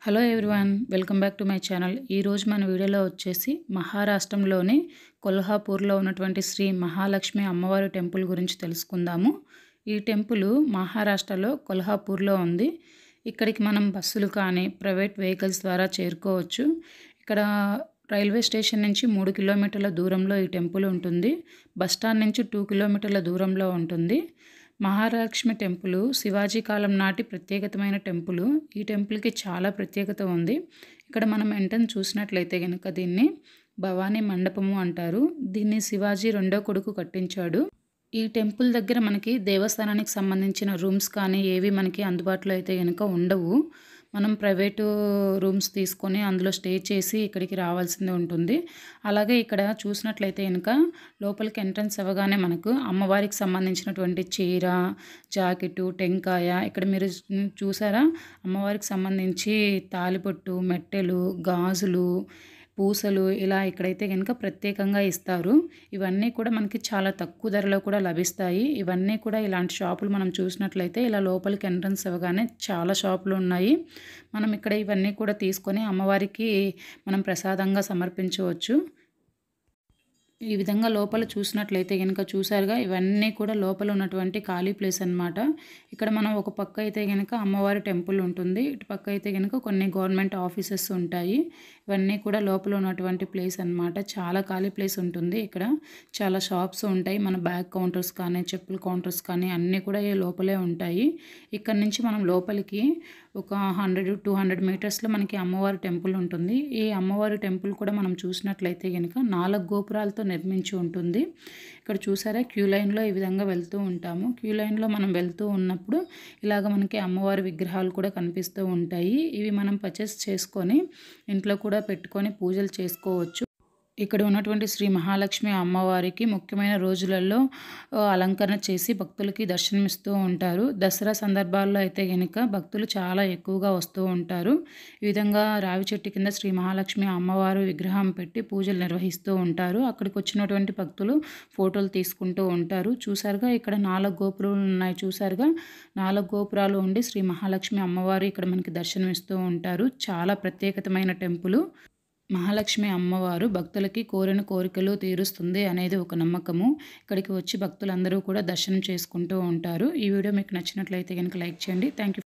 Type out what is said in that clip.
Hello everyone, welcome back to my channel. ఈరోజు మన వీడియోలో వచ్చేసి మహారాష్ట్రంలోని కొల్హాపూర్లో ఉన్నటువంటి శ్రీ మహాలక్ష్మి అమ్మవారి టెంపుల్ గురించి తెలుసుకుందాము. ఈ టెంపుల్ మహారాష్ట్రలో కొల్హాపూర్లో ఉంది. ఇక్కడికి మనం బస్సులు కానీ ప్రైవేట్ వెహికల్స్ ద్వారా చేరుకోవచ్చు. ఇక్కడ రైల్వే స్టేషన్ నుంచి 3 కిలోమీటర్ల దూరంలో ఈ టెంపుల్ ఉంటుంది. బస్ స్టాండ్ నుంచి 2 కిలోమీటర్ల దూరంలో ఉంటుంది. మహాలక్ష్మి టెంపుల్ శివాజీ కాలం నాటి ప్రత్యేకతమైన టెంపుల్. ఈ టెంపుల్కి చాలా ప్రత్యేకత ఉంది. ఇక్కడ మనం ఎంట్రన్స్ చూసినట్లయితే కనుక దీన్ని భవానీ మండపము అంటారు. దీన్ని శివాజీ రెండో కొడుకు కట్టించాడు. ఈ టెంపుల్ దగ్గర మనకి దేవస్థానానికి సంబంధించిన రూమ్స్ కానీ ఏవి మనకి అందుబాటులో అయితే కనుక ఉండవు. మనం ప్రైవేటు రూమ్స్ తీసుకొని అందులో స్టే చేసి ఇక్కడికి రావాల్సింది ఉంటుంది. అలాగే ఇక్కడ చూసినట్లయితే కనుక లోపలికి ఎంట్రన్స్ అవ్వగానే మనకు అమ్మవారికి సంబంధించినటువంటి చీర, జాకెట్టు, టెంకాయ ఇక్కడ మీరు చూసారా, అమ్మవారికి సంబంధించి తాలిబొట్టు, మెట్టెలు, గాజులు, పూసలు ఇలా ఇక్కడైతే కనుక ప్రత్యేకంగా ఇస్తారు. ఇవన్నీ కూడా మనకి చాలా తక్కువ ధరలో కూడా లభిస్తాయి. ఇవన్నీ కూడా ఇలాంటి షాపులు మనం చూసినట్లయితే ఇలా లోపలికి ఎంట్రన్స్ అవ్వగానే చాలా షాపులు ఉన్నాయి. మనం ఇక్కడ ఇవన్నీ కూడా తీసుకొని అమ్మవారికి మనం ప్రసాదంగా సమర్పించవచ్చు. ఈ విధంగా లోపల చూసినట్లయితే కనుక చూసారుగా, ఇవన్నీ కూడా లోపల ఉన్నటువంటి ఖాళీ ప్లేస్ అన్నమాట. ఇక్కడ మనం ఒక పక్క అయితే కనుక అమ్మవారి టెంపుల్ ఉంటుంది, ఇటు పక్క అయితే కనుక కొన్ని గవర్నమెంట్ ఆఫీసెస్ ఉంటాయి. ఇవన్నీ కూడా లోపల ఉన్నటువంటి ప్లేస్ అన్నమాట. చాలా ఖాళీ ప్లేస్ ఉంటుంది. ఇక్కడ చాలా షాప్స్ ఉంటాయి. మన బ్యాగ్ కౌంటర్స్ కానీ, చెప్పుల కౌంటర్స్ కానీ అన్నీ కూడా ఈ లోపలే ఉంటాయి. ఇక్కడ నుంచి మనం లోపలికి ఒక 100-200 మీటర్స్లో మనకి అమ్మవారి టెంపుల్ ఉంటుంది. ఈ అమ్మవారి టెంపుల్ కూడా మనం చూసినట్లయితే కనుక 4 గోపురాలతో నిర్మించి ఉంటుంది. ఇక్కడ చూసారా, క్యూ లైన్లో ఈ విధంగా వెళ్తూ ఉంటాము. క్యూ లైన్లో మనం వెళ్తూ ఉన్నప్పుడు ఇలాగ మనకి అమ్మవారి విగ్రహాలు కూడా కనిపిస్తూ ఉంటాయి. ఇవి మనం పర్చేస్ చేసుకొని ఇంట్లో కూడా పెట్టుకొని పూజలు చేసుకోవచ్చు. ఇక్కడ ఉన్నటువంటి శ్రీ మహాలక్ష్మి అమ్మవారికి ముఖ్యమైన రోజులలో అలంకరణ చేసి భక్తులకి దర్శనమిస్తూ ఉంటారు. దసరా సందర్భాల్లో అయితే కనుక భక్తులు చాలా ఎక్కువగా వస్తూ ఉంటారు. ఈ విధంగా రావి చెట్టు కింద శ్రీ మహాలక్ష్మి అమ్మవారు విగ్రహం పెట్టి పూజలు నిర్వహిస్తూ ఉంటారు. అక్కడికి వచ్చినటువంటి భక్తులు ఫోటోలు తీసుకుంటూ ఉంటారు. చూసారుగా, ఇక్కడ 4 గోపురాలు ఉన్నాయి. చూసారుగా, 4 గోపురాలు ఉండి శ్రీ మహాలక్ష్మి అమ్మవారు ఇక్కడ మనకి దర్శనమిస్తూ ఉంటారు. చాలా ప్రత్యేకతమైన టెంపుల్. మహాలక్ష్మి అమ్మవారు భక్తులకి కోరిన కోరికలు తీరుస్తుంది అనేది ఒక నమ్మకము. ఇక్కడికి వచ్చి భక్తులందరూ కూడా దర్శనం చేసుకుంటూ ఉంటారు. ఈ వీడియో మీకు నచ్చినట్లయితే కనుక లైక్ చేయండి. Thank you.